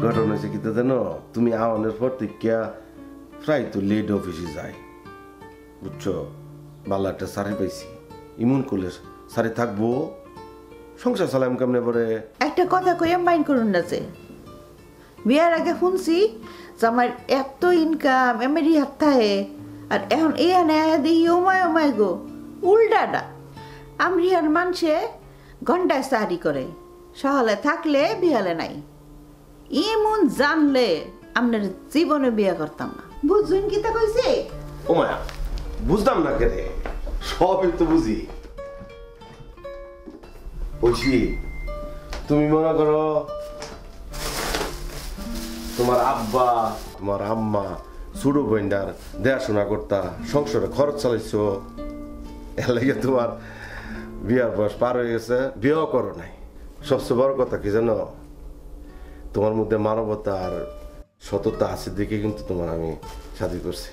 ঘটনা হয়েছে কি জানো, তুমি আওয়ানের পর থেকে প্রায় তো লেট অফিসে যাই, বুঝছো? ভালো একটা সারি পাইছি, ইমন করলে সারি থাকবো, সংসার চালাম কেমনে পরে। একটা কথা কইয়া মাইন্ড করুন না যে বিয়ার আগে শুনছি যে আমার এত ইনকাম এমেরি হাত থাকে, আর এখন এই আনে দেখি ওমায় গো উল্টাটা। আমরিয়ার মানুষে ঘন্টায় চাকরি করে, সহলে থাকলে বিহালে নাই। এমন জানলে আপনার জীবনে বিয়া করতাম না। বুঝুন কি তা কইছে? ও মায়া, বুঝলাম না কেরে, সবই তো বুঝি। বলছি তুমি মনে করো তোমার আব্বা তোমার আম্মা ছোট বোনটার দেখাশোনা করতা, সংসারে খরচ চালাইছো, এর লাগে তোমার বিয়ার বয়স পার হয়ে গেছে, বিয়েও করো নাই। সবচেয়ে বড় কথা কি জানো, তোমার মধ্যে মানবতা আর সততা আছে দেখে কিন্তু তোমার আমি শাদী করছি।